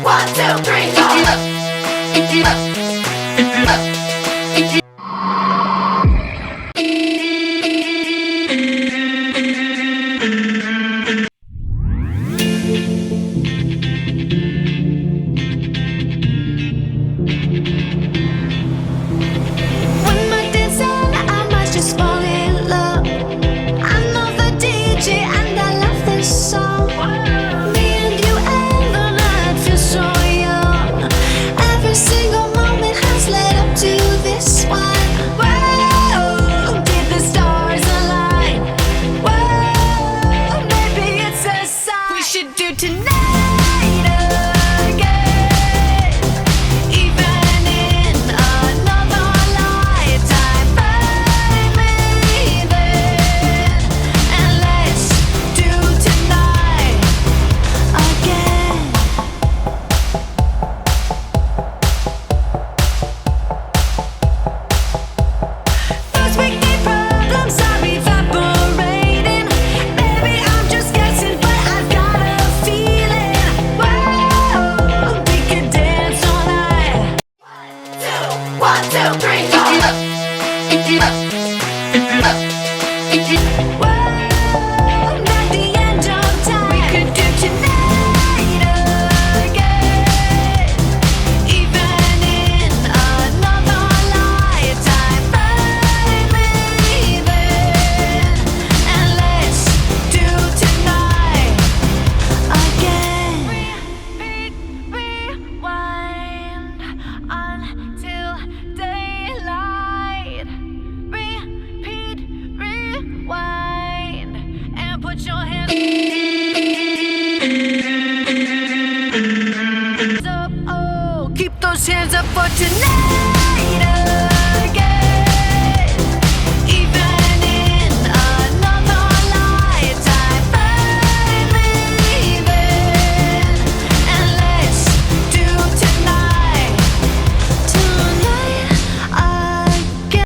1, 2, 3, go! When my dance on, I might just fall in love. I know the DJ and I love this song. Me and you and the night feels so young. Every single moment has led up to this one. Whoa, did the stars align? Whoa, maybe it's a sign. We should do tonight again, even in another lifetime. Find me then, and let's do tonight again. First we need problems are evaporating. Maybe I'm just guessing, but I've got a feeling. Whoa, we could dance all night. 1, 2, 3, go! Whoa, not the end of time. We could do tonight again, even in another lifetime. Find me then, and let's do tonight again. Rewind until daylight. Repeat, rewind, and put your hands up. Oh, keep those hands up for tonight.